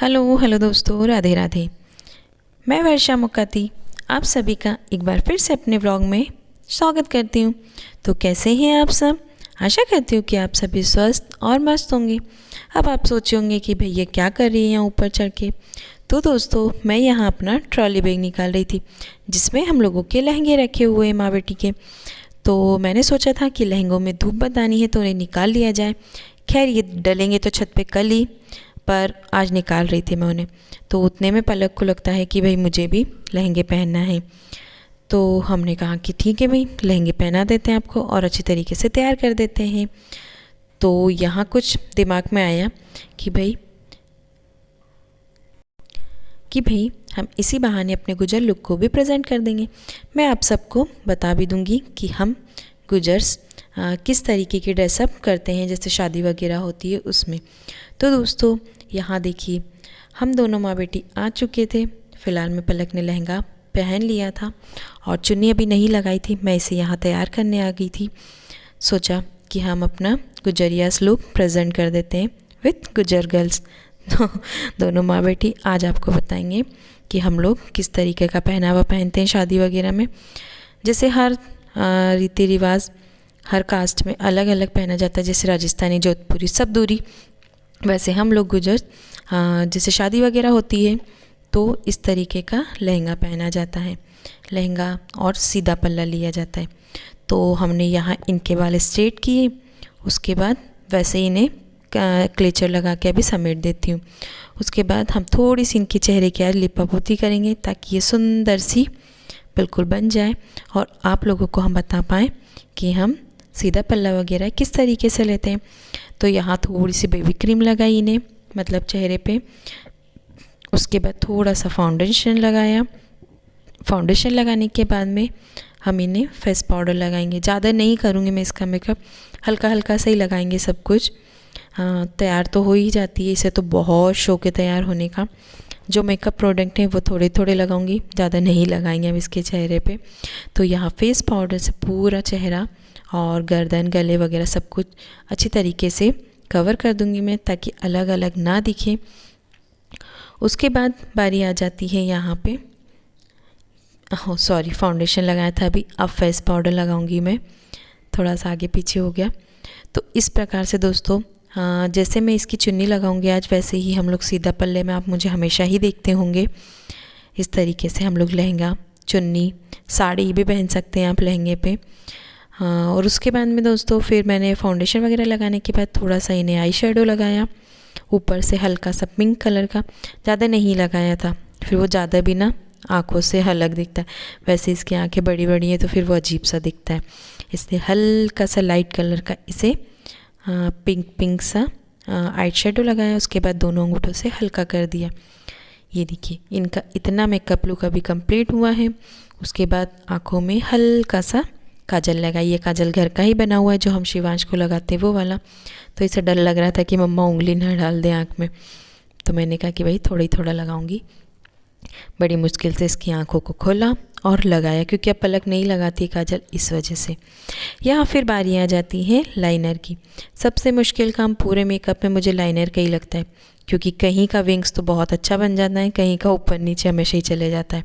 Hello hello दोस्तों, राधे राधे। मैं वर्षा मुकाती आप सभी का एक बार फिर से अपने व्लॉग में स्वागत करती हूँ। तो कैसे हैं आप सब? आशा करती हूँ कि आप सभी स्वस्थ और मस्त होंगे। अब आप सोचे होंगे कि भैया क्या कर रही हैं यहाँ ऊपर चढ़ के। तो दोस्तों, मैं यहाँ अपना ट्रॉली बैग निकाल रही थी जिसमें हम लोगों के लहंगे रखे हुए हैं माँ बेटी के। तो मैंने सोचा था कि लहंगों में धूप बतानी है तो उन्हें निकाल लिया जाए। खैर, ये डलेंगे तो छत पे कल ही, पर आज निकाल रही थी मैं उन्हें। तो उतने में पलक को लगता है कि भाई मुझे भी लहंगे पहनना है। तो हमने कहा कि ठीक है भाई, लहंगे पहना देते हैं आपको और अच्छी तरीके से तैयार कर देते हैं। तो यहाँ कुछ दिमाग में आया कि भाई हम इसी बहाने अपने गुजर लुक को भी प्रेजेंट कर देंगे। मैं आप सबको बता भी दूंगी कि हम गुजर्स किस तरीके की ड्रेसअप करते हैं, जैसे शादी वगैरह होती है उसमें। तो दोस्तों, यहाँ देखिए, हम दोनों माँ बेटी आ चुके थे। फ़िलहाल में पलक ने लहंगा पहन लिया था और चुन्नी अभी नहीं लगाई थी। मैं इसे यहाँ तैयार करने आ गई थी। सोचा कि हम अपना गुजरियास लुक प्रेजेंट कर देते हैं विथ गुजर गर्ल्स। तो दोनों माँ बेटी आज आपको बताएंगे कि हम लोग किस तरीके का पहनावा पहनते हैं शादी वगैरह में। जैसे हर रीति रिवाज, हर कास्ट में अलग अलग पहना जाता है। जैसे राजस्थानी, जोधपुरी, सब दूरी, वैसे हम लोग गुजर जैसे शादी वगैरह होती है तो इस तरीके का लहंगा पहना जाता है। लहंगा और सीधा पल्ला लिया जाता है। तो हमने यहाँ इनके बाल स्ट्रेट किए, उसके बाद वैसे ही इन्हें क्लेचर लगा के अभी समेट देती हूँ। उसके बाद हम थोड़ी सी इनके चेहरे की आज लिपा पोती करेंगे ताकि ये सुंदर सी बिल्कुल बन जाए और आप लोगों को हम बता पाएँ कि हम सीधा पल्ला वगैरह किस तरीके से लेते हैं। तो यहाँ थोड़ी सी बेबी क्रीम लगाई इन्हें, मतलब चेहरे पे। उसके बाद थोड़ा सा फाउंडेशन लगाया। फाउंडेशन लगाने के बाद में हम इन्हें फेस पाउडर लगाएंगे। ज़्यादा नहीं करूँगी मैं इसका मेकअप, हल्का हल्का सा ही लगाएंगे सब कुछ। तैयार तो हो ही जाती है, इसे तो बहुत शौक है तैयार होने का। जो मेकअप प्रोडक्ट हैं वो थोड़े थोड़े लगाऊंगी, ज़्यादा नहीं लगाएंगे अब इसके चेहरे पे। तो यहाँ फेस पाउडर से पूरा चेहरा और गर्दन, गले वगैरह सब कुछ अच्छी तरीके से कवर कर दूंगी मैं, ताकि अलग अलग ना दिखे। उसके बाद बारी आ जाती है यहाँ पे, सॉरी, फाउंडेशन लगाया था अभी, अब फेस पाउडर लगाऊंगी मैं। थोड़ा सा आगे पीछे हो गया। तो इस प्रकार से दोस्तों, जैसे मैं इसकी चुन्नी लगाऊंगी आज, वैसे ही हम लोग सीधा पल्ले में आप मुझे हमेशा ही देखते होंगे। इस तरीके से हम लोग लहंगा, चुन्नी, साड़ी भी पहन सकते हैं आप लहंगे पे। और उसके बाद में दोस्तों फिर मैंने फाउंडेशन वगैरह लगाने के बाद थोड़ा सा इन्हें आई शेडो लगाया, ऊपर से हल्का सा पिंक कलर का, ज़्यादा नहीं लगाया था, फिर वो ज़्यादा भी ना आँखों से अलग दिखता है। वैसे इसकी आँखें बड़ी बड़ी हैं तो फिर वो अजीब सा दिखता है, इसलिए हल्का सा लाइट कलर का इसे पिंक पिंक सा आई शेडो लगाया। उसके बाद दोनों अंगूठों से हल्का कर दिया। ये देखिए, इनका इतना मेकअप लुक अभी कंप्लीट हुआ है। उसके बाद आँखों में हल्का सा काजल लगाई। ये काजल घर का ही बना हुआ है, जो हम शिवांश को लगाते हैं वो वाला। तो इसे डर लग रहा था कि मम्मा उंगली ना डाल दे आँख में, तो मैंने कहा कि भाई थोड़ा ही थोड़ा लगाऊंगी। बड़ी मुश्किल से इसकी आँखों को खोला और लगाया, क्योंकि अब पलक नहीं लगाती काजल, इस वजह से। यहाँ फिर बारी आ जाती है लाइनर की। सबसे मुश्किल काम पूरे मेकअप में मुझे लाइनर का ही लगता है, क्योंकि कहीं का विंग्स तो बहुत अच्छा बन जाता है, कहीं का ऊपर नीचे हमेशा ही चले जाता है,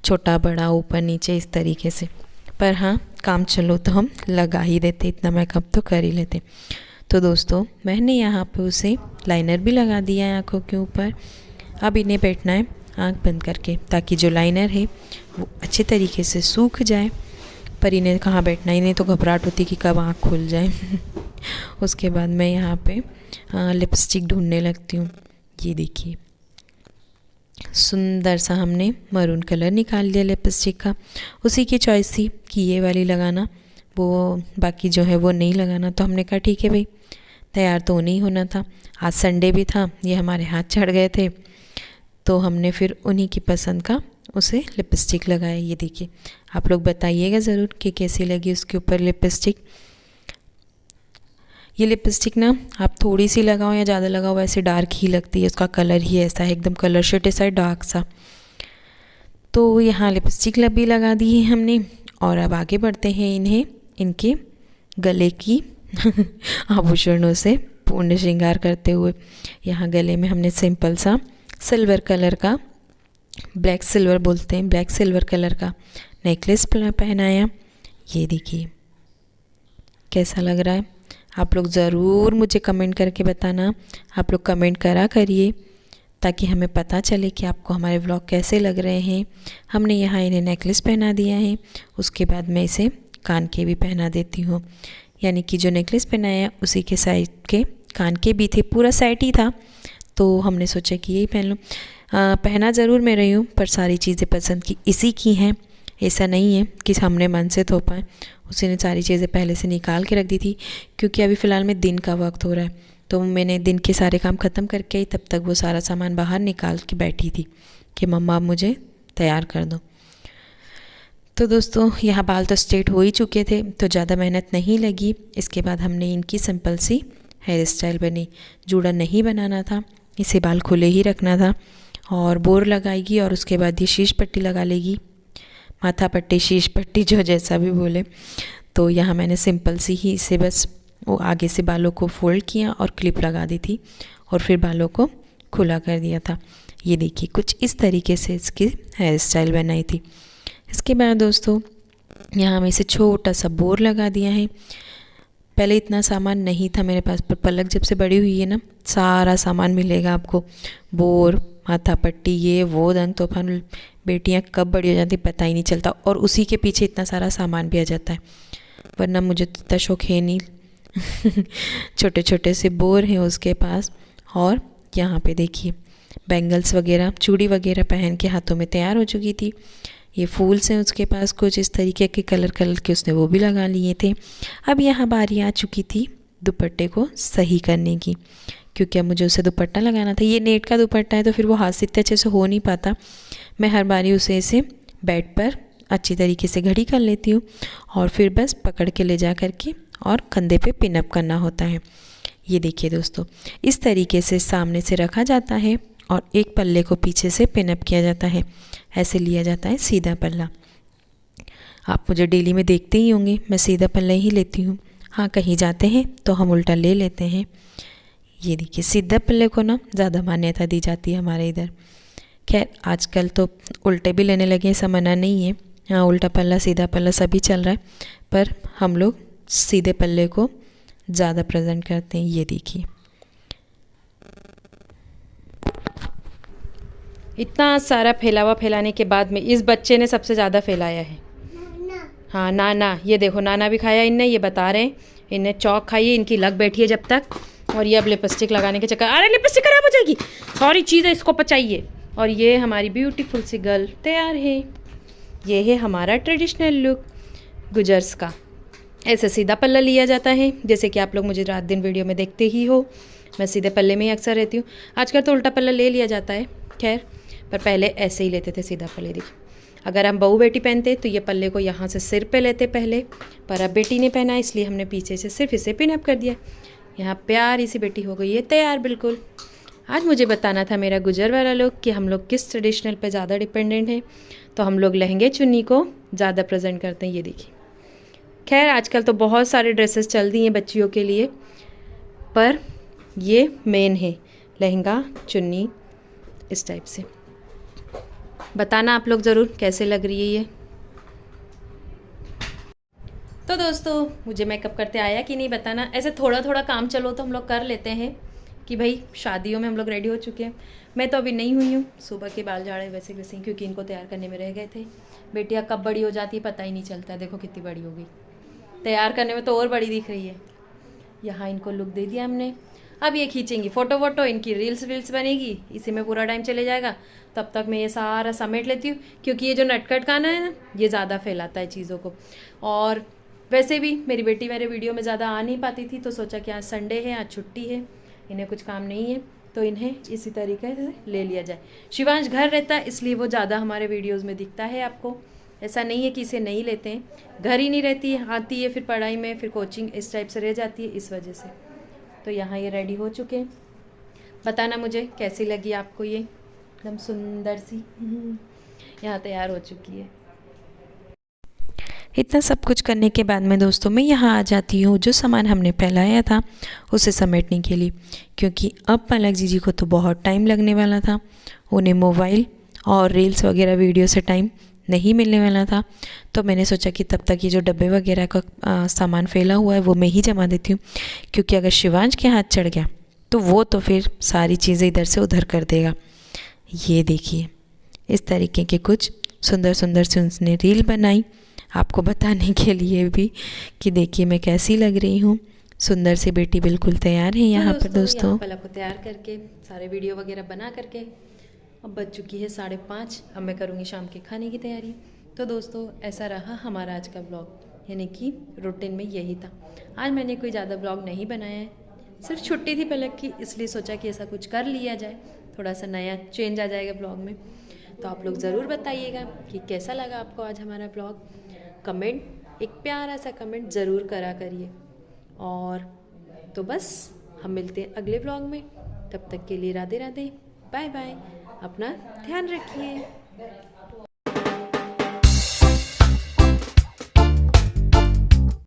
छोटा बड़ा ऊपर नीचे इस तरीके से। पर हाँ, काम चलो तो हम लगा ही देते, इतना मेकअप तो कर ही लेते। तो दोस्तों, मैंने यहाँ पे उसे लाइनर भी लगा दिया है आँखों के ऊपर। अब इन्हें बैठना है आँख बंद करके, ताकि जो लाइनर है वो अच्छे तरीके से सूख जाए। पर इन्हें कहाँ बैठना, इन्हें तो घबराहट होती कि कब आँख खुल जाए। उसके बाद मैं यहाँ पे लिपस्टिक ढूंढने लगती हूँ। ये देखिए, सुंदर सा हमने मरून कलर निकाल लिया लिपस्टिक का। उसी की चॉइस थी कि ये वाली लगाना, वो बाकी जो है वो नहीं लगाना। तो हमने कहा ठीक है भाई, तैयार तो नहीं होना था, आज संडे भी था, ये हमारे हाथ चढ़ गए थे। तो हमने फिर उन्हीं की पसंद का उसे लिपस्टिक लगाया। ये देखिए, आप लोग बताइएगा ज़रूर कि कैसी लगी उसके ऊपर लिपस्टिक। ये लिपस्टिक ना आप थोड़ी सी लगाओ या ज़्यादा लगाओ, वैसे डार्क ही लगती है, उसका कलर ही ऐसा है, एकदम कलर शेड ऐसा है डार्क सा। तो यहाँ लिपस्टिक भी लगा दी है हमने, और अब आगे बढ़ते हैं इन्हें इनके गले की आभूषणों से पूर्ण श्रृंगार करते हुए। यहाँ गले में हमने सिंपल सा सिल्वर कलर का, ब्लैक सिल्वर बोलते हैं, ब्लैक सिल्वर कलर का नेकलेस पहनाया। ये देखिए कैसा लग रहा है। आप लोग ज़रूर मुझे कमेंट करके बताना, आप लोग कमेंट करा करिए ताकि हमें पता चले कि आपको हमारे व्लॉग कैसे लग रहे हैं। हमने यहाँ इन्हें नेकलेस पहना दिया है, उसके बाद मैं इसे कान के भी पहना देती हूँ। यानी कि जो नेकलेस पहनाया उसी के साइड के कान के भी थे, पूरा सेट ही था, तो हमने सोचा कि यही पहन लूँ। पहना ज़रूर मैं रही हूँ, पर सारी चीज़ें पसंद की इसी की हैं। ऐसा नहीं है कि हमने मन से थोपा है, उसी ने सारी चीज़ें पहले से निकाल के रख दी थी, क्योंकि अभी फ़िलहाल में दिन का वक्त हो रहा है, तो मैंने दिन के सारे काम ख़त्म करके आई, तब तक वो सारा सामान बाहर निकाल के बैठी थी कि मम्मा आप मुझे तैयार कर दो। तो दोस्तों यहाँ बाल तो स्ट्रेट हो ही चुके थे, तो ज़्यादा मेहनत नहीं लगी। इसके बाद हमने इनकी सिंपल सी हेयर स्टाइल बनी। जूड़ा नहीं बनाना था, इसे बाल खुले ही रखना था, और बोर लगाएगी और उसके बाद ये शीश पट्टी लगा लेगी, माथा पट्टी, शीश पट्टी, जो जैसा भी बोले। तो यहाँ मैंने सिंपल सी ही इसे बस वो आगे से बालों को फोल्ड किया और क्लिप लगा दी थी, और फिर बालों को खुला कर दिया था। ये देखिए कुछ इस तरीके से इसकी हेयर स्टाइल बनाई थी। इसके बाद दोस्तों यहाँ मैं इसे छोटा सा बोर लगा दिया है। पहले इतना सामान नहीं था मेरे पास, पर पलक जब से बड़ी हुई है ना, सारा सामान मिलेगा आपको, बोर, माथा पट्टी, ये वो, दंत तोफान। बेटियां कब बड़ी हो जाती पता ही नहीं चलता, और उसी के पीछे इतना सारा सामान भी आ जाता है, वरना मुझे तो इतना शौक है नहीं। छोटे छोटे से बोर हैं उसके पास। और यहाँ पे देखिए बैंगल्स वगैरह, चूड़ी वगैरह पहन के हाथों में तैयार हो चुकी थी। ये फूल्स हैं उसके पास कुछ इस तरीके के कलर के, उसने वो भी लगा लिए थे। अब यहाँ बारी आ चुकी थी दुपट्टे को सही करने की, क्योंकि अब मुझे उसे दुपट्टा लगाना था। ये नेट का दुपट्टा है तो फिर वो हाथ से इतने अच्छे से हो नहीं पाता। मैं हर बारी उसे इसे बेड पर अच्छी तरीके से घड़ी कर लेती हूँ, और फिर बस पकड़ के ले जा कर के और कंधे पे पिन अप करना होता है। ये देखिए दोस्तों, इस तरीके से सामने से रखा जाता है और एक पल्ले को पीछे से पिन अप किया जाता है। ऐसे लिया जाता है सीधा पल्ला। आप मुझे डेली में देखते ही होंगे, मैं सीधा पल्ला ही लेती हूँ। हाँ, कहीं जाते हैं तो हम उल्टा ले लेते हैं। ये देखिए सीधा पल्ले को ना ज़्यादा मान्यता दी जाती है हमारे इधर। खैर आजकल तो उल्टे भी लेने लगे, ऐसा मना नहीं है। हाँ, उल्टा पल्ला सीधा पल्ला सभी चल रहा है, पर हम लोग सीधे पल्ले को ज़्यादा प्रेजेंट करते हैं। ये देखिए इतना सारा फैलावा फैलाने के बाद में इस बच्चे ने सबसे ज़्यादा फैलाया है। हाँ नाना, ये देखो नाना भी खाया इनने, ये बता रहे हैं इनने चौक खाई है, इनकी लग बैठी है जब तक। और ये अब लिपस्टिक लगाने के चक्कर, अरे लिपस्टिक खराब हो जाएगी, सारी चीज़ें इसको पचाइए। और ये हमारी ब्यूटीफुल सी गर्ल तैयार है। ये है हमारा ट्रेडिशनल लुक गुजर्स का। ऐसे सीधा पल्ला लिया जाता है, जैसे कि आप लोग मुझे रात दिन वीडियो में देखते ही हो। मैं सीधे पल्ले में ही अक्सर रहती हूँ। आजकल तो उल्टा पल्ला ले लिया जाता है, खैर, पर पहले ऐसे ही लेते थे सीधा पल्ले। देखिए अगर हम बहू बेटी पहनते तो ये पल्ले को यहाँ से सिर पे लेते पहले, पर अब बेटी ने पहना इसलिए हमने पीछे से सिर्फ इसे पिन अप कर दिया। यहाँ प्यारी सी बेटी हो गई है तैयार बिल्कुल। आज मुझे बताना था मेरा गुजर वाला लुक कि हम लोग किस ट्रेडिशनल पे ज़्यादा डिपेंडेंट हैं, तो हम लोग लहंगे चुन्नी को ज़्यादा प्रेजेंट करते हैं। ये देखिए, खैर आजकल तो बहुत सारे ड्रेसेस चल दी हैं बच्चियों के लिए, पर ये मेन है लहंगा चुन्नी। इस टाइप से बताना आप लोग ज़रूर कैसे लग रही है ये। तो दोस्तों मुझे मेकअप करते आया कि नहीं बताना। ऐसे थोड़ा थोड़ा काम चलो तो हम लोग कर लेते हैं कि भाई शादियों में हम लोग रेडी हो चुके हैं। मैं तो अभी नहीं हुई हूँ, सुबह के बाल झाड़े वैसे वैसे ही, क्योंकि इनको तैयार करने में रह गए थे। बेटियाँ कब बड़ी हो जाती है पता ही नहीं चलता, देखो कितनी बड़ी हो गई, तैयार करने में तो और बड़ी दिख रही है। यहाँ इनको लुक दे दिया हमने, अब ये खींचेंगी फ़ोटो वोटो, इनकी रील्स वील्स बनेगी, इसी में पूरा टाइम चले जाएगा। तब तक मैं ये सारा समेट लेती हूँ, क्योंकि ये जो नटखट खाना है ना, ये ज़्यादा फैलाता है चीज़ों को। और वैसे भी मेरी बेटी मेरे वीडियो में ज़्यादा आ नहीं पाती थी, तो सोचा कि आज संडे है, आज छुट्टी है, इन्हें कुछ काम नहीं है, तो इन्हें इसी तरीके से ले लिया जाए। शिवांश घर रहता है इसलिए वो ज़्यादा हमारे वीडियोज़ में दिखता है आपको। ऐसा नहीं है कि इसे नहीं लेते हैं, घर ही नहीं रहती है, आती है फिर पढ़ाई में, फिर कोचिंग, इस टाइप से रह जाती है, इस वजह से। तो यहाँ ये रेडी हो चुके हैं। बताना मुझे कैसी लगी आपको ये एकदम सुंदर सी। यहाँ तैयार हो चुकी है। इतना सब कुछ करने के बाद में दोस्तों मैं यहाँ आ जाती हूँ जो सामान हमने फैलाया था उसे समेटने के लिए, क्योंकि अब पलक जीजी को तो बहुत टाइम लगने वाला था। उन्हें मोबाइल और रील्स वगैरह वीडियो से टाइम नहीं मिलने वाला था। तो मैंने सोचा कि तब तक ये जो डब्बे वगैरह का सामान फैला हुआ है वो मैं ही जमा देती हूँ, क्योंकि अगर शिवांश के हाथ चढ़ गया तो वो तो फिर सारी चीज़ें इधर से उधर कर देगा। ये देखिए इस तरीके के कुछ सुंदर सुंदर से उसने रील बनाई आपको बताने के लिए भी कि देखिए मैं कैसी लग रही हूँ। सुंदर सी बेटी बिल्कुल तैयार है यहाँ पर दोस्तों। पलक को तैयार करके सारे वीडियो वगैरह बना करके अब बज चुकी है 5:30। अब मैं करूँगी शाम के खाने की तैयारी। तो दोस्तों ऐसा रहा हमारा आज का ब्लॉग, यानी कि रूटीन में यही था। आज मैंने कोई ज़्यादा ब्लॉग नहीं बनाया है, सिर्फ छुट्टी थी पलक की, इसलिए सोचा कि ऐसा कुछ कर लिया जाए, थोड़ा सा नया चेंज आ जाएगा ब्लॉग में। तो आप लोग ज़रूर बताइएगा कि कैसा लगा आपको आज हमारा ब्लॉग। कमेंट, एक प्यारा सा कमेंट ज़रूर करा करिए। और तो बस हम मिलते हैं अगले ब्लॉग में, तब तक के लिए राधे राधे, बाय बाय, अपना ध्यान रखिए।